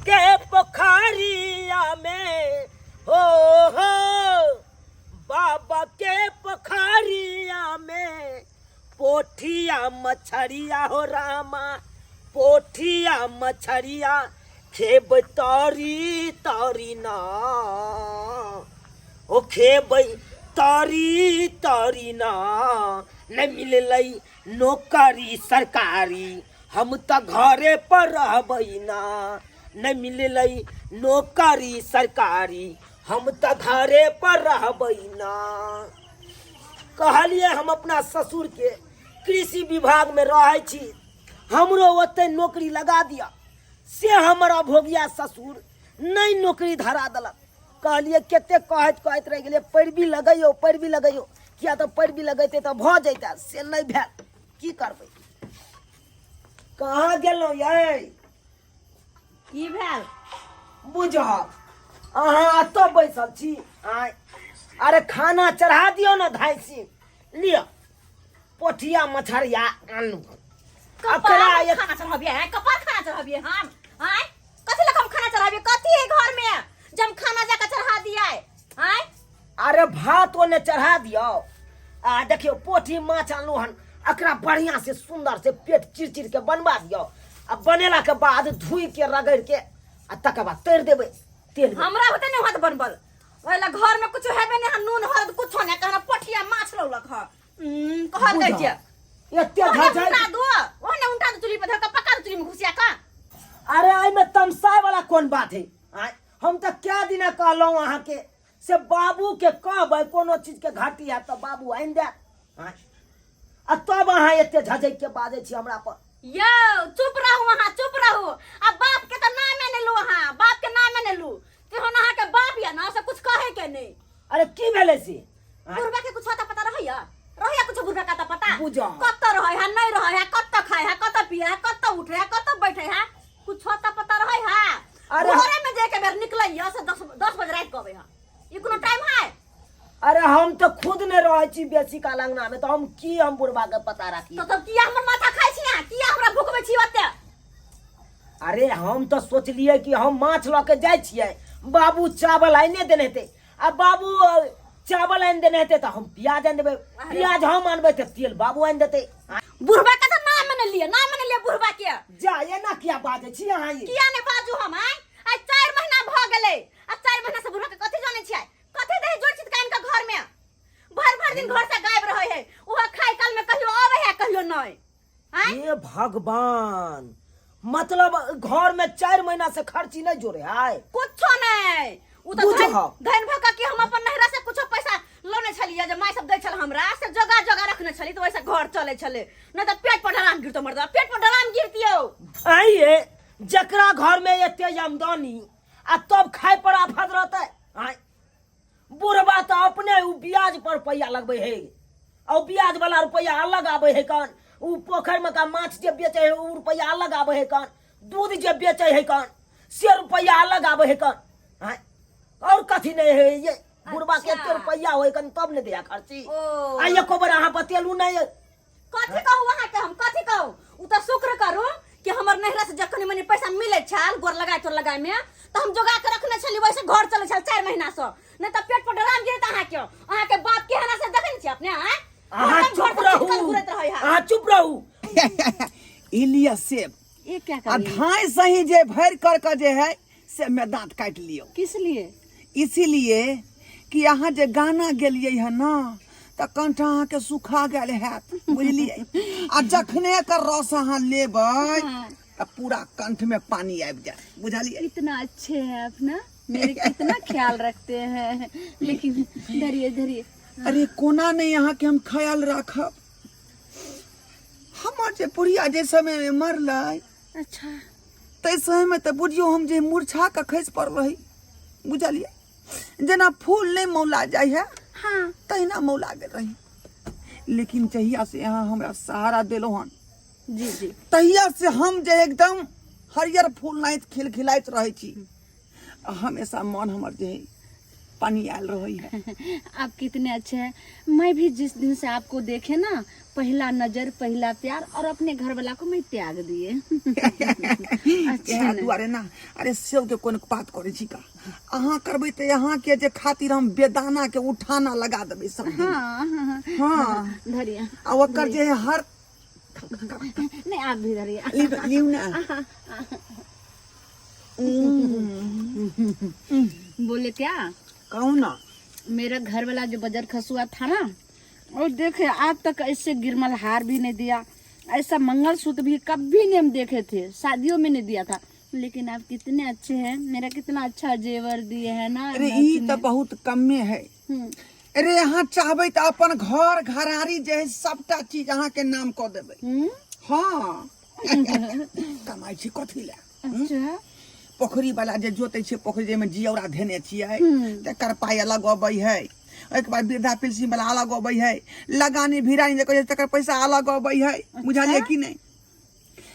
के पोखरिया में हो बाबा के पोखरिया में पोठिया मछरिया हो रामा पोठिया मछरिया खेब तारी तारी ना ओ खेब तारी तारी ना न मिललै नौकरी सरकारी हम त घरे पर रहबै ना न मिललै नौकरी सरकारी हम त घरे पर रहबै ना। कहलिए हम अपना ससुर के कृषि विभाग में रहे छी हमरो ओते नौकरी लगा दिया से हमारा भोगिया ससुर नहीं नौकरी धरा दलक। कहलिए केते कहत कहत रह गेलिए पैरवी लगैयो किया तो पैरवी लगेते तो भ जैता से नहीं भेल की करबै। कहाँ गेलौ ये की भेल बुझ अहाँ तो बैसल छी आय अरे खाना चढ़ा दियो ना धाइसी लियो पोठिया मछरिया आलू कपार खाना चढ़ाबिए है कपार खाना चढ़ाबिए हम आय कथि लख हम खाना चढ़ाबिए कथि है घर में जब खाना जाकर चढ़ा दिया आय अरे भात ओने चढ़ा दियो आ देखियो पोठी माछ आनलू हन अकरा बढ़िया से सुंदर से पेट चिर के बनवा दियो आ बनेला के बाद धुई के रगड़ के आ तकर बाद तैर देबै तेल हमरा होते नहीं हाथ बनबल ओला घर में कुछ हेबे नहीं नून हरद कुछ नहीं कहना पोठिया माछ लौलक ह कहल दै छै एते झाझा उठा दो ओने उठा दो चुली पे धर के पका दो चुली में घुसिया का। अरे आई में तमसाए वाला कौन बात है आय हम तो क्या दिना कहलौ अहाँ के से बाबू के कहबै कोनो चीज के घाटी है तो बाबू आइन दे आय आ तब अहाँ एते झझक के बाजै छी हमरा पर। यो चुप रहू वहां चुप रहू अब बाप के तो नाम ने लू हां बाप के नाम ने लू कि हम अहाँ के बाप या ना से कुछ कहे के नहीं। अरे की भेले से बुढ़बा के कुछ होता पता रहैया कुछ बुढ़बा का तो पता बुझा कत रहे है नहीं रहे है कत खाए है कत पिए है कत उठे है कत बैठे है कुछ होता पता रहे है। अरे घरे में जे के बेर निकलैया से 10 बजे रात कहबे है ई कोनो टाइम है। अरे हम तो खुद ने रहे छी बेसी काल अंगना में तो हम बुढ़बा के पता राखी तो किया हमर माथा खाइ छी किया हमरा भुकबे छी ओते। अरे हम तो सोचलिए कि हम माछ ल के जाय छियै बाबू चावल आइने देने थे आ बाबू चावल आइन देने थे तो हम प्याज आइन देबै प्याज हम आनबै तो तेल बाबू आइन देते। बुढ़बा के तो नाम ने लिए बुढ़बा के जा ये ना किया बाजै छी अहाँ ये किया ने बाजू हम आइ 4 महीना भ गेलै आ 4 महीना से बुढ़बा के कथि जाने छियै कथि दे जोड़ चित कान का घर में भर दिन घर से गायब रहे है ओहा खाय काल में कहियो आवे है कहियो नहीं। ये भगवान मतलब घर में 4 महीना से खर्ची नहीं जोड़े है कुछ नहीं उ तो धन भका कि हम अपन नहरा से कुछ पैसा लोने छलिए जे माय सब दै छल हमरा से जगह रखने छली तो वैसे घर चले छले नहीं तो पेट पर ढलान गिरतो मर्द पेट पर ढलान गिरतियो आइए जकरा घर में एते आमदनी आ तब खाए पर आफत रहते आय बुढ़बा तो अपने उ ब्याज पर रुपया लगबे है और ब्याज वाला रुपया अलग आवे है कान उ पोखर में का माछ जे बेचे है उ रुपया अलग आवे है कान दूध जे बेचे है कान से रुपया अलग आवे है कान आय और कथी नहीं है ये बुढ़बा के रुपया होय कान तब ने दिया खर्ची आ एको बार अहाँ बतेलू नहीं कथी कहू वहां के हम कथी कहू उ तो शुक्र करू कि हमर नहरा से जखनी मनी पैसा मिले छल गोर लगाए में तो हम जोगा के रखने छली वैसे घर चले छल 4 महीना से नहीं तो पेट पर डराम गिरत अहाँ के बाप के हना से देखन छी अपने अहाँ चुप रहू इलिया सेब ये क्या आ धाय सही जे भर कर जे है से में दांत काट लियो किस लिए इसीलिए कि अहाँ जे गाना गेलिए है ना तो कंठ अहाँ के सुखा गेल है बुझलिए आ जखने कर रस अहाँ लेबै तो पूरा कंठ में पानी आबि जाए बुझलिए। इतना अच्छे हैं अपना मेरे कितना ख्याल रखते हैं लेकिन धरिए अरे कोना नहीं यहाँ के हम ख्याल रखब हमार जे बुढ़िया जे समय में मरल अच्छा तै समय में तो बुढ़ियो हम जे मूर्छा के खसि पड़ रही बुझलिए जना फूल नहीं मौला जाय है हाँ तहिना मौला गेल रही लेकिन जहिया से यहाँ हमरा सहारा दिलो हन जी तहिया से हम जे एकदम हरियर फूल नाइत खिलखिलाइत रहे छी हमेशा मन हमर जे पानी आयल रही है। आप कितने अच्छे हैं मैं भी जिस दिन से आपको देखे ना पहला नजर पहला प्यार और अपने घर वाला को मैं त्याग दिए। अच्छा दुआरे ना अरे सेव के कोन बात करे छी का अहाँ करबै त यहाँ के जे खातिर हम बेदाना के उठाना लगा देबै सब दिन। हाँ हाँ धरिया आ ओकर जे हर नहीं आप भी धरिया लिउ ना बोले क्या कहू ना मेरा घर वाला जो बजर खसुआ था ना और देखे आज तक ऐसे गिरमल हार भी नहीं दिया, ऐसा मंगलसूत्र भी कभी नहीं हम देखे थे, शादियों में नहीं दिया था। लेकिन आप कितने अच्छे हैं, मेरा कितना अच्छा जेवर दिए है ना। अरे ई तो बहुत कमे है। अरे यहाँ चाहबे तो अपन घर घरारी जे है सबटा चीज अहाँ के नाम क देबै। हाँ कमाई छी कथी ले। अच्छा पोखरी वाला जे जोते छे पोखरी जे में जियौरा धेने छियै तकर पाई अलग अबै है। एक बार वृद्धा पेंशन वाला अलग अबै है, लगानी भिरानी जे कहै तकर पैसा अलग अबै है। बुझलिए कि नहीं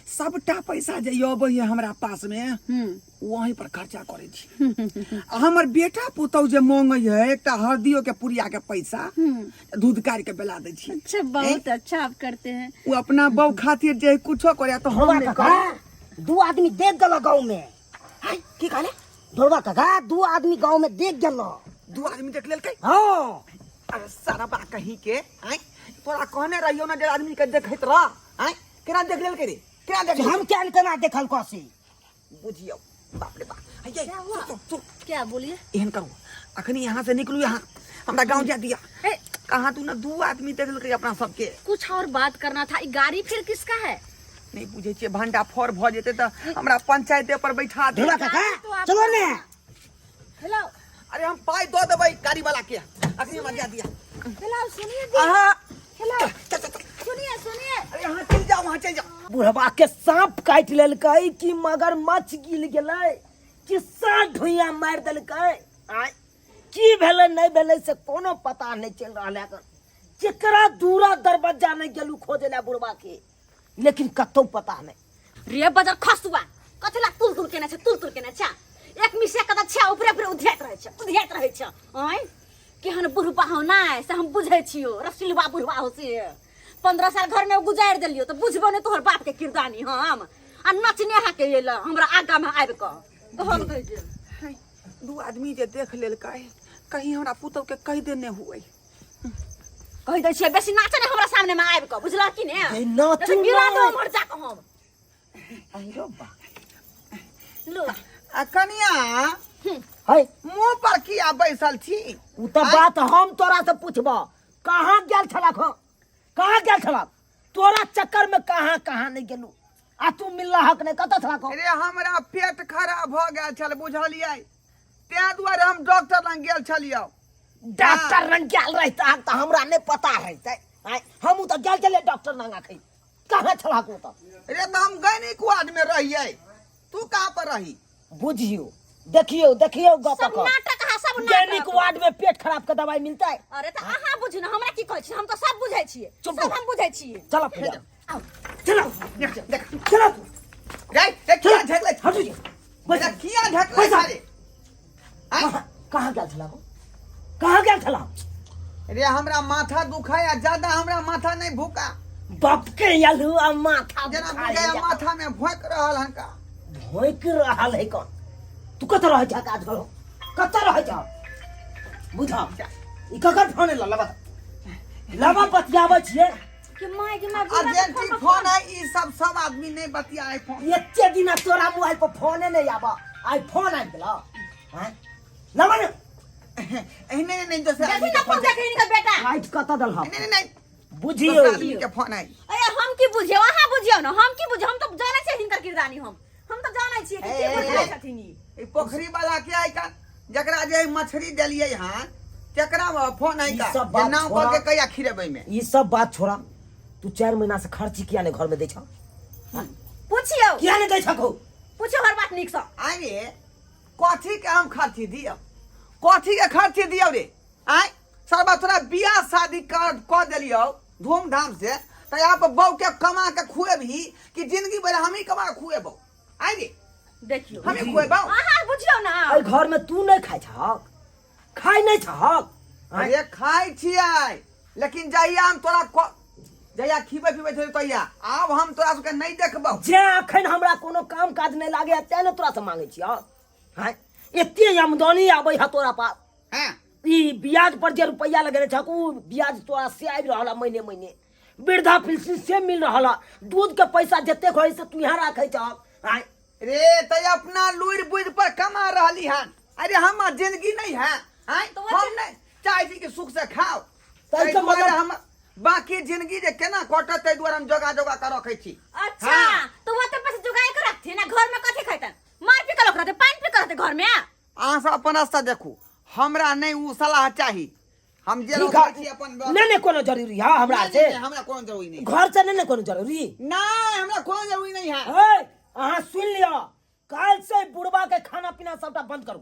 सबटा पैसा जे अबै है हमरा पास में वहीं पर खर्चा करे छी। हमर बेटा पुतौ जे मांगे है एकटा हरदियो के पुरिया के पैसा दूध काट के बेला दे छी। अच्छा बहुत अच्छा आप करते हैं। वो अपना बहू खातिर जे कुछो करे तो हम नहीं करे। दू आदमी देख गलो गाँव में। हाय की कहले ढोलवा काका दू आदमी गाँव में देख गलो। दू आदमी देख लेलकै। हाँ अरे सारा बा कहीं के आय तोरा कहने रहियो ना जे आदमी के देखैत रह आय केना देख लेलकै रे केना देख हम क्या केना देखल कसी बुझियो बाप रे बाप। ये सुन क्या बोलिए एहन करू अखनी यहाँ से निकलू यहाँ हमरा गांव जा दिया। कहाँ तू ना दू आदमी देख लेलकै अपना सबके। कुछ और बात करना था। गाड़ी फिर किसका है नहीं बुझे छियै भंडा फोर भ जेते त हमरा पंचायते पर बैठा दे। ढोलवा काका चलो ने। हेलो अरे हम पाई दो देबै गाड़ी वाला के अखनी मजा दिया। हेलो सुनिए आहा हेलो सुनिए सुनिए अरे यहाँ चल जाओ वहाँ चल जाओ। बुढ़वा के सांप काट लेलकै कि मगरमच्छ गिल गेलै कि सांप ढुइया मार देलकै। आय की भेलै नहीं भेलै से कोनो पता नहीं चल रहा है। केकरा दूरा दरवाजा नहीं गेलू खोजे ला बुढ़वा के लेकिन कतौ पता नहीं। रे बजर खसुआ कथला तुल केने छा एक मिसे कदा छा ऊपर ऊपर उधियात रहे छ आय केहन बुढ़बा हो ना से हम बुझै छियो। रसिलवा बुढ़बा हो से 15 साल घर में गुजार देलियो तो बुझबो ने तोहर बाप के किरदानी हम आ नचने हा के एला हमरा आगा में आबि क कहल गई जे दू आदमी जे देख लेलकै कहीं हमरा पुतौ के कह देने हुए कहि दै छियै बेसी नाचे ने हमरा सामने में आबि क बुझला कि ने ए नाचू गिरा दो मर जा क हम अहिरो बा लो आ कनिया है मुंह पर किया बैसल छी। उ त बात हम तोरा से पूछबो कहाँ गेल छलक हो कहाँ गेल छलक तोरा चक्कर में कहाँ नहीं गेलू आ तू मिलला हक नहीं कत छलक हो। अरे हमरा पेट खराब भ गेल छल बुझलियै तै दुआरे हम डॉक्टर लग गेल छलियै। डॉक्टर रंग गेल रहता त हमरा नहीं पता रहते हम त गेल चले डॉक्टर लंग आखै कहाँ छलक हो त। अरे त हम गैनिक वार्ड में रहियै तू कहाँ पर रही बुझियो देखियो गप सब नाटक हा सब दैनिक नाटक। वार्ड में पेट खराब के दवाई मिलता है। अरे त अहाँ बुझू ना हमरा की कहै छी हम तो सब बुझै छियै चुप सब रहो। हम बुझै छियै। चलो फिर आओ चलो देख चलो जाई देख किया झगले हटू जी बजा किया झगले पैसा। सारे आय कहाँ गेल छला हो कहाँ गेल छला। अरे हमरा माथा दुखाय आ ज्यादा हमरा माथा नहीं भूका बाप के यलू आ माथा जना बुझाय माथा में भोंक रहल हनका भोंक रहल है कौन तू कत रह जा काज करो कत रह जा बुझा ई ककर फोन लबा बतियाबै छियै कि माय अर्जेंट फोन है ई सब आदमी नहीं बतियाए फोन एते दिन तोरा मोबाइल पर फोने नहीं आबा आई फोन आ गेला हैं लबा ने एहने नहीं जैसे देखी आदमी ना के फोन फोन देखी इनका बेटा लाइट कत दल हम नहीं नहीं बुझियो दूसरा आदमी के फोन है। अरे हम की बुझियो अहाँ बुझियो ना हम की बुझियो हम तो जाने छियै हिनकर किरदानी हम तो जाने छियै कि के बुझै छथिन ई। ई पोखरी वाला के आई का जकरा जे मछली देलिए हां केकरा फोन आई ई का सब जे बात नाम छोड़ा। कह के कया खिरेबै में ये सब बात छोड़ा तू 4 महीना से खर्ची किया ने घर में दे छ पूछियो किया ने दे छको पूछियो हर बात निक स। आगे कथी के हम खर्ची दियो कथी के खर्ची दियो रे आय सरबा तोरा बियाह शादी कर देलियो धूमधाम से तो यहाँ पर बहू के कमा के खुएबही कि जिंदगी भर हम ही कमा के खुएबो आय रे देखियो हम ही खुएबो अहाँ बुझियो ना आई घर में तू नहीं खाई छक खाई नहीं छक अरे खाई छियै लेकिन जहिया हम तोरा जया खीबे पीबे थे तैया आब हम तोरा सबके नहीं देखबौ। जे अखन हमरा कोनो काम काज नहीं लागे तें ने तोरा से मांगे छी। हां एते आमदनी आबै है तोरा पास, हां ई ब्याज पर जे रुपया लगेने छकू ब्याज तोरा से आबि रहल महीने महीने, वृद्धा पेंशन से मिल रहल, दूध के पैसा जते होई से तू यहाँ राखे छ। हां रे तै अपना लुइर बुझ पर कमा रहली हन। अरे हमर जिंदगी नहीं है। हां तो हम नहीं चाहे छी कि सुख से खाओ, तै तै मतलब हम बाकी जिंदगी जे केना कटत तै दुआरे हम जोगा जोगा कर रखै छी। अच्छा हाँ। तो वो तो पैसे जुगाड़ के रखते ना, घर में कथी खैतन? मार पी के लोग रहते, पानी पी के रहते घर में। अहाँ सब अपन रास्ता देखू, हमरा नहीं उ सलाह चाही। हम जे ठीक रखै छी है, अपन नहीं कोनो जरूरी है हमरा से, हमरा कोनो जरूरी नहीं। घर से नहीं कोनो जरूरी। नहीं हमरा कोनो जरूरी नहीं है। अहाँ सुन लिया, काल से बुढ़वा के खाना पीना सबटा बंद करू,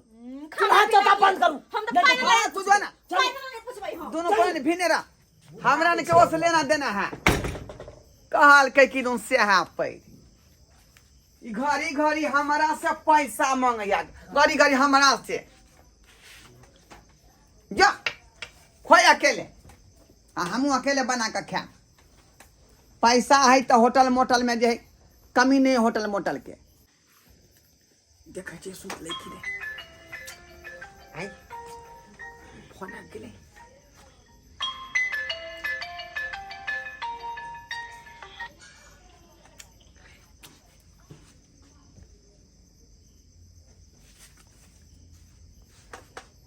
चूल्हा चौका बंद करू। हम तो नहीं पानी तो वाला तू जो ना पानी वाला पूछबई हम। दोनों पानी भिने रह, हमरा ने केओ से लेना देना है। कहल के कि दोन से है पै ई घड़ी घड़ी हमरा से पैसा मांगया, घड़ी घड़ी हमरा से जा खोय अकेले हमू अकेले बना के खा। पैसा है तो होटल मोटल में जे कमी नहीं, होटल मोटल के देखे छे सुत ले की रे आई फोन आ गेले।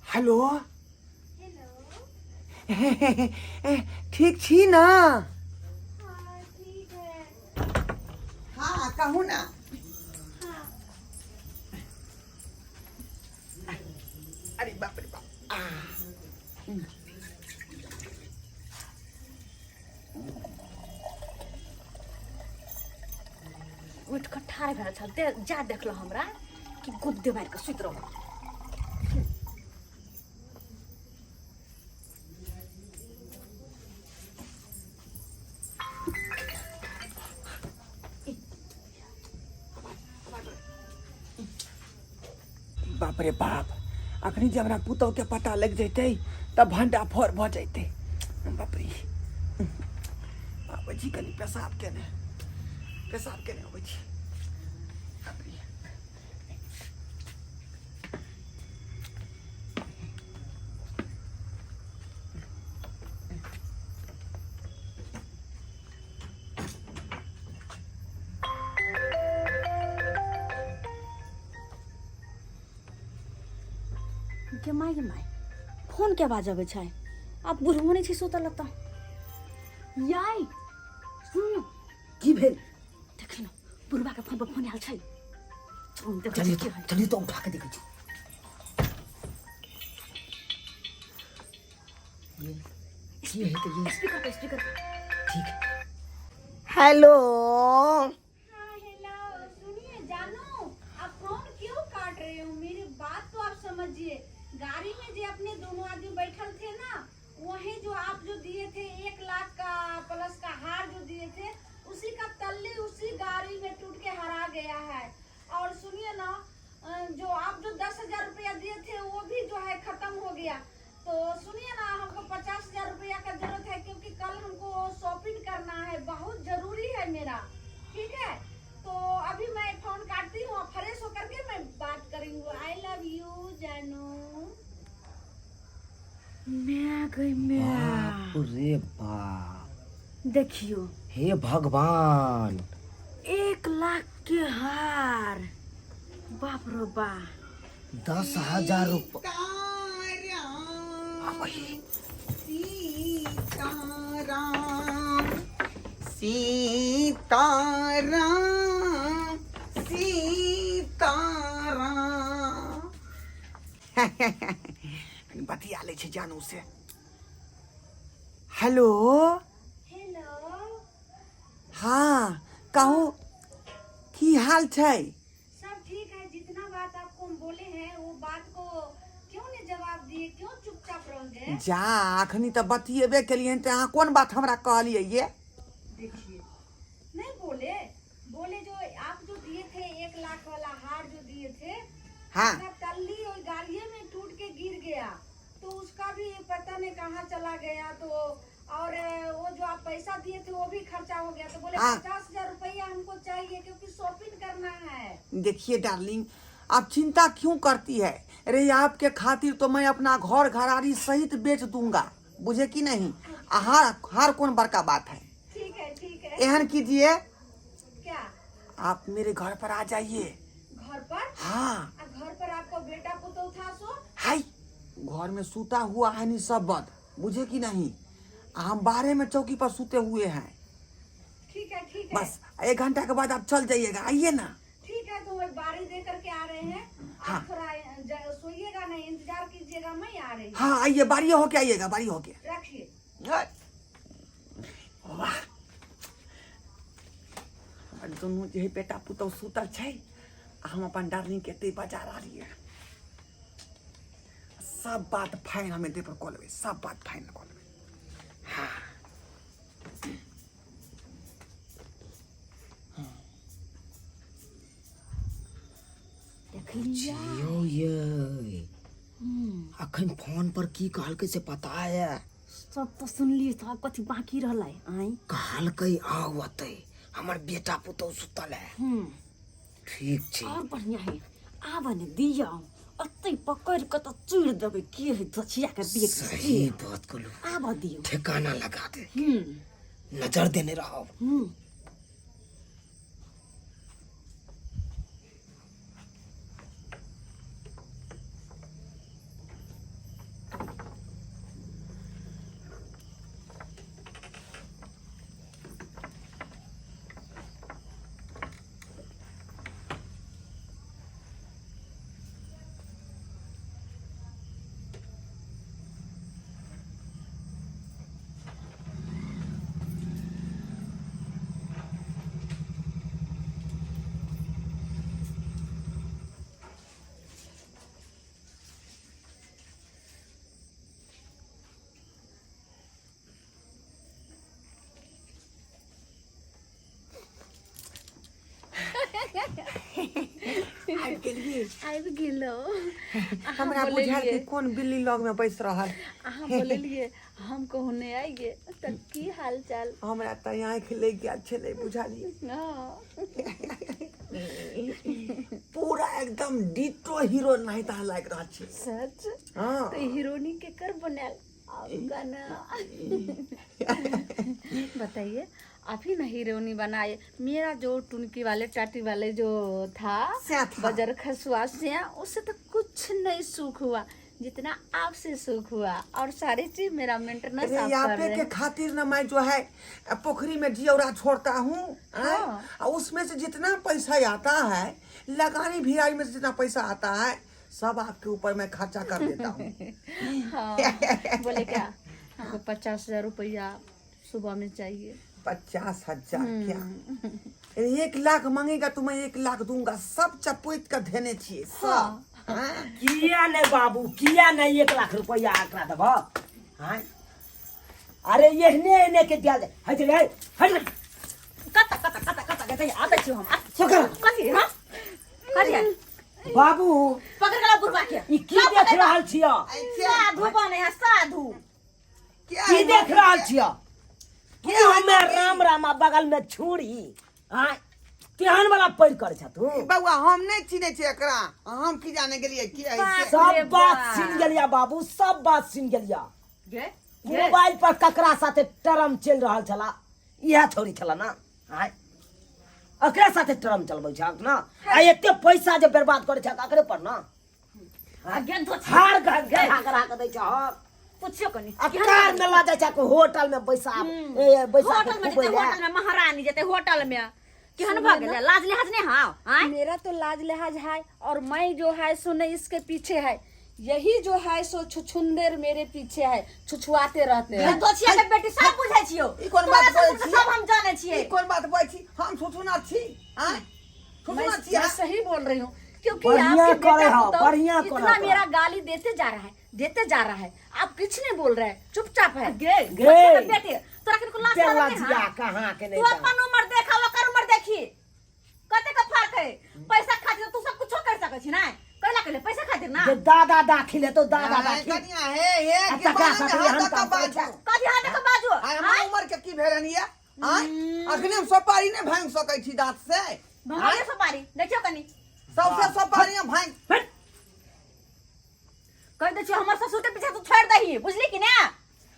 हेलो ठीक छी ना? हाँ कहू ना। अरे बाप रे बाप उठ के ठाड़ भेल छल, दे जा देखलो हमरा कि गुद्दे मार के सुत रहो। बाप रे बाप, अखनी जब हमरा पुतौ के पता लग जैते तब भंडा फोड़ भ जैते। बाप रे आबै छी कनी पेशाब केने आबै छी। बाप रे के माय फोन के आवाज आबै छै? अब बुढ़बो नहीं छै सुतल त याई सुन की भेल? देखिन बुढ़बा के फोन पर फोन आयल छै। चलिए तो उठा के देखे छी। ये है तो ये स्पीकर ठीक है। हेलो हेलो सुनिए जानू, आप फोन क्यों काट रहे हो? मेरी बात तो आप समझिए। गाड़ी में जो अपने दोनों आदमी बैठल थे ना, वही जो आप जो दिए थे 1 लाख का प्लस का हार जो दिए थे, उसी का तल्ली उसी गाड़ी में टूट के हरा गया है। और सुनिए ना, जो आप जो 10,000 रुपया दिए थे वो भी जो है खत्म हो गया। तो सुनिए ना, हमको 50,000 रुपया का जरूरत है, क्योंकि कल हमको शॉपिंग करना है, बहुत जरूरी है मेरा। ठीक है, तो अभी मैं फोन काटती हूँ, फ्रेश होकर के मैं बात करूँगी। आई लव यू जानू। मैं गई मैं। बाप रे बाप, देखियो हे भगवान, 1 लाख के हार, बाप रे बा। 10,000 रुपये। सीताराम बतिया ले छै जानू से। हेलो हेलो हाँ कहू की हाल छै? सब ठीक है। जितना बात आपको हम बोले हैं वो बात को क्यों नहीं जवाब दिए? क्यों चुपचाप रह गए? जा अखनी तो बतिएबे केलिए तो अहाँ कोन बात हमरा कहलिए ये? देखिए नहीं बोले जो आप जो दिए थे 1 लाख वाला हार जो दिए थे, हाँ। उसका तल्ली और गाड़िए में टूट के गिर गया, तो उसका भी पता नहीं कहाँ चला गया। तो और वो जो आप पैसा दिए थे वो भी खर्चा हो गया, तो बोले हाँ। 50,000 रुपया हमको चाहिए क्योंकि शॉपिंग करना है। देखिए डार्लिंग, आप चिंता क्यों करती है? अरे आपके खातिर तो मैं अपना घर घरारी सहित बेच दूंगा, बुझे कि नहीं? हार कौन बड़का बात है। ठीक है ठीक है। एहन कीजिए, क्या आप मेरे घर पर आ जाइए। घर पर? हाँ, घर पर आपको बेटा पुतौ था सो? हाय, घर में सूता हुआ है नहीं सब बद, बुझे कि नहीं? हम बाहर में चौकी पर सूते हुए हैं। ठीक है ठीक है। बस 1 घंटा के बाद आप चल जाइएगा, आइए ना। ठीक है, तो वही बारी दे करके आ रहे हैं। हाँ। आप थोड़ा सोइएगा नहीं, इंतजार कीजिएगा, मैं आ रही हूँ। हाँ आइए, बारी होके आइएगा, बारी होके। रखिए। वाह, हमर दोनों जे बेटा पुतौ सुतल छै, हम अपन डार्लिंग के ते बाजार आ रही है। सब बात फाइन हमें दे पर कॉल लेबै, सब बात फाइन कॉल लेबै। हाँ यो ये अखन फोन पर की कहलकै से पता है? सब तो सुनलिए, तो अब कथी बाकी रहला आई? कहलकै आओ अतै, हमर बेटा पुतौ सुतल है। ठीक छै, और बढ़िया है, आब ने दिया अत्ते पकड़ के तो चूड़ देबे, के है दछिया के देख। सही बात कहलू, आब दियो। ठिकाना लगा दे, नजर देने रहो। आबि गेलो। हमरा बुझायल कि कौन बिल्ली लग में बैस रहल। अहाँ बोललिए हम कहने आइए, त की हाल चाल? हमरा त आँखि लग गया छलै, बुझलिए। पूरा एकदम डिटो हीरो नहीं ता लाग रहा छै। सच? हाँ, तो हीरोनी के कर बनाल आपका ना। बताइए, आप ही ना हीरोनी बनाए। मेरा जो टुनकी वाले टाटी वाले जो था, बजर खसुआ से, उससे तो कुछ नहीं सुख हुआ जितना आपसे सुख हुआ। और सारी चीज मेरा मेंटेनेंस आप कर रहे के हैं। खातिर न मैं जो है पोखरी में जियौरा छोड़ता हूँ। हाँ। और उसमें से जितना पैसा आता है, लगानी भिराई में से जितना पैसा आता है, सब आपके ऊपर मैं खर्चा कर देता हूँ। हाँ। बोले क्या, हमको 50,000 रुपया सुबह में चाहिए। 50,000 क्या? 1 लाख मांगेगा तो मैं 1 लाख दूंगा, सब चपोत का देने चाहिए सब। हाँ। किया नहीं बाबू, किया नहीं 1 लाख रुपया आकड़ा देब? हाँ, अरे एहने के दिया दे। हट रे, हट रे। कता कहते आते छी हम। सकर कथी? हां कथी है? बाबू पकड़ गला बुरबा के। ई की देख रहल छियो? साधु बने है, साधु। की देख रहल छियो? कि में राम रामा बगल में छुरी, हाँ केहन वाला पैर कर छ तू? बउआ हम नहीं चिन्हे छी एकरा, हम की जाने गेलिए की है से। सब बात सुन गेलिया बाबू, सब बात सुन गेलिया। मोबाइल पर ककरा साथे टरम चल रहल छला, इहा छोरी छला ना। हाय अकरा साथे टरम चलबै छ ना, आ एते पैसा जे बर्बाद करे छ अकरे पर ना। अगे धो हार करा के दै छ। पूछियो कनी। अकार में ला जाय छ होटल में पैसा, पैसा होटल में जते, होटल में महारानी जते होटल में केहन भाग गया? लाज लिहाज नहीं हां? मेरा तो लाज लिहाज है, और मैं जो है सो नहीं इसके पीछे है। यही जो है सो छुछुंदर मेरे पीछे है, छुछुआते रहते हैं। तो छिया के बेटी सब बुझै छियो। ई कोन बात बोलै छी? सब हम जाने छिए। ई कोन बात बोलै छी? हम सोचुना छी, हां सोचुना छी। मैं सही बोल रही हूँ, क्योंकि बढ़िया आपके करे बेटा हो, तो बढ़िया करे इतना हो। मेरा गाली देते जा रहा है, देते जा रहा है। आप कुछ नहीं बोल रहे हैं, चुपचाप है। गे। बेटे तोरा किनको लाज तेरा नहीं जिया है? कहां के तू नहीं अपन उम्र देखा, ओकर उम्र देखी, कते का फर्क है? पैसा खातिर तू सब कुछ कर सकै छी ना, कैला के लिए पैसा खातिर ना। जे दादा दाखिल है तो दादा दाखिल। कनिया हे के तकरा बारे में साथे हाथ हम का काम करै बाजू। छ। कथी हाथ के बाजू आय हमर उम्र के की भेलन ये आय अखने हम सुपारी ने भांग सकै छी दांत से भगवान सुपारी देखियो कनी सबसे सुपारी में भांग हट। कह दे छी हमर ससुर के पीछे तू छोड़ दही बुझली कि ना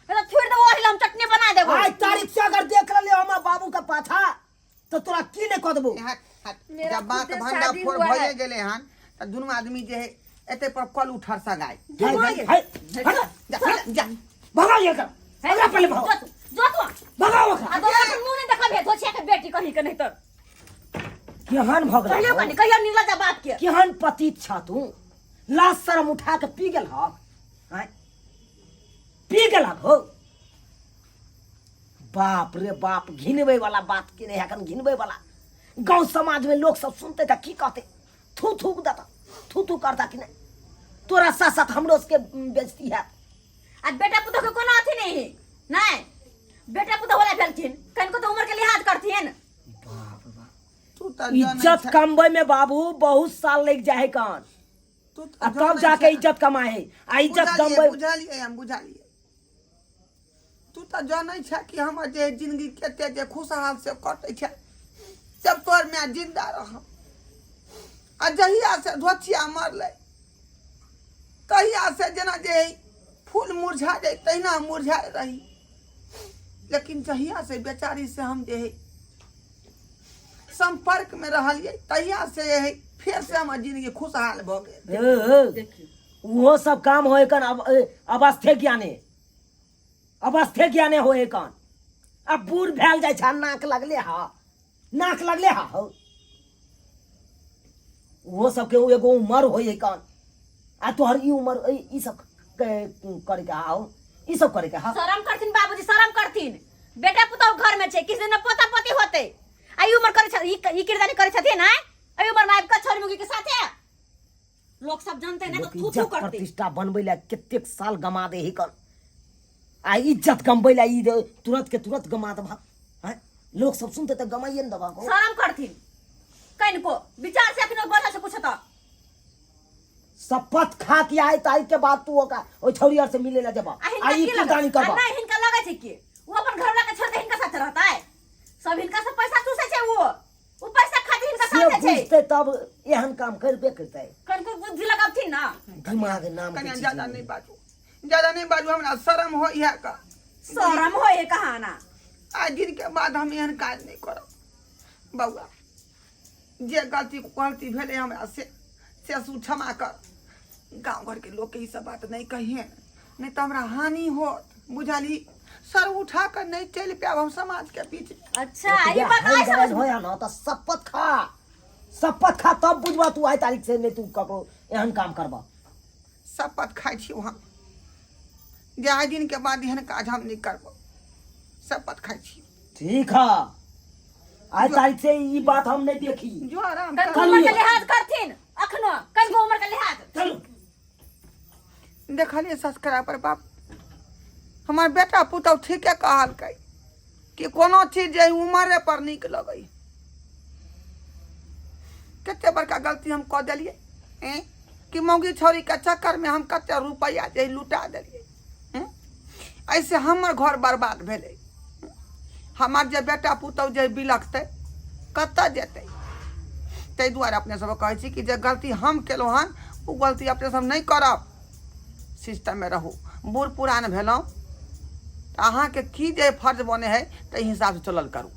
तो छोड़ दे ओही हम चटनी बना देबो आज तारीख से अगर देख ले हमर बाबू का पाछा तो तोरा की ने कह देबो। मेरा जब बात खुद से भंडा शादी फोड़ हुआ है। भए गेले हन त दुनू आदमी जे है एते पर कल उठर सगाई हाय, हाय, हाय, हट। जा भगाओ ये कर भगा पहले भगाओ जो तू भगाओ ओकरा। आ तो अपन मुंह नहीं देखा भेद होछिया के बेटी कहीं के नहीं तो केहन भग कहियो रहा कनी कहियो नीला जा बात के केहन पतित छ तू लाश शर्म उठा के पी गेल हक हैं पी गेल हक हो बाप रे बाप घिनबे वाला बात के नहीं हकन घिनबे वाला गांव समाज में लोग सब सुनते त की कहते थू थू देता थू थू करता कि नहीं तोरा साथ साथ हमरो के बेइज्जती है। आज बेटा पुतो के कोनो अथी नहीं नहीं बेटा पुतो वाला भेलखिन कनको तो उम्र के लिहाज करथिन बाप रे बाप तू त इज्जत कमबै में बाबू बहुत साल लग जाए कान तू आ तब जाके इज्जत कमाए आ इज्जत कमबै बुझालिए हम बुझालिए तू त जानै छ कि हमर जे जिंदगी केते जे खुशहाल से कटै छ जब तोर में जिंदा रह आ जहिया से धोचिया मरले तहिया से जना जे फूल मुरझा जाए तहिना मुरझा रही लेकिन जहिया से बेचारी से हम जे संपर्क में रहलिए तहिया से फिर से हमर जिंदगी खुशहाल भ गेल। वो सब काम होए कन अवस्थे ज्ञाने होए कन अब बूढ़ भेल जाय छ नाक लगले हा हो वो सब के एगो उम्र होए कन आ तोहर ई उम्र ई सब करे के हाउ ई सब करे के हा शर्म करथिन बाबूजी शर्म करथिन बेटा पुतो घर में छे किसी दिन पोता पोती होते आई उम्र करे छ ई किरदानी करे छथिन ना आई उम्र में आपका छोरी मुगी के साथे लोग सब जानते हैं ना तो थू थू इज्जत करते प्रतिष्ठा बनबै ला केतेक साल गमा दे ही कन आ इज्जत कमबै ला ई तुरंत के तुरंत गमा दबा हैं लोग सब सुनते त गमाइए न दबा को शर्म करथिन कनको विचार से अखनो बोला से पूछता शपथ खा के आए तारीख के बाद तू ओका ओ छौरियर से मिले ला जबा आ ई किरदानी करबा नहीं हिनका लगे छे कि वो अपन घर वाला के छोड़ के हिनका साथ रहता है सब हिनका से पैसा चूसे छे वो पैसा खातिर हिनका से साथ छे बुझते तब एहन काम करबे करतै कनको बुद्धि लगावथिन ना दिमाग नाम कन्या के ज्यादा नहीं बाजू हमरा शर्म हो इहा का शर्म हो ये कहाना आज दिन के बाद हम एहन काज नहीं करब बउआ जे गलती भेले हमरा से सु क्षमा कर गांव घर के लोग के ई सब बात नहीं कहिए नहीं तो हमरा हानि होत बुझाली सर उठा कर नहीं चल पाब हम समाज के पीछे। अच्छा ये बात आई समझ होया ना त शपथ खा तब बुझबा तू आई तारीख से नहीं तू ककरो एहन काम करबा शपथ खाई छी हम जे आज दिन के बाद एहन काज हम नहीं करब शपथ खाई छी। ठीक है आज तारीख से ई बात हम नहीं देखी जो आराम कनको कर उम्र के लिहाज करथिन अखनो कनको उम्र के लिहाज चलो देखलिए सब्सक्राइबर बाप हमार बेटा पुतौ ठीके कहल कई कि कोनो चीज जे उम्र पर निक लगई कते बड़का गलती हम कह दिलिए कि मौगी छोरी के चक्कर में हम कते रुपया जे लुटा दिलिए ऐसे हमर घर बर्बाद भेले हमार जे बेटा पुतौ जे बिलखते कत जेते ताहि दुआरे अपने सब कहै छी कि जे गलती हम केलहुँ हन ओ गलती अपने सब नहीं करब सिस्टम में रहू बूढ़ पुरान भेलहुँ अहाँ के की जे फर्ज बने है ताहि हिसाब से चलल करू।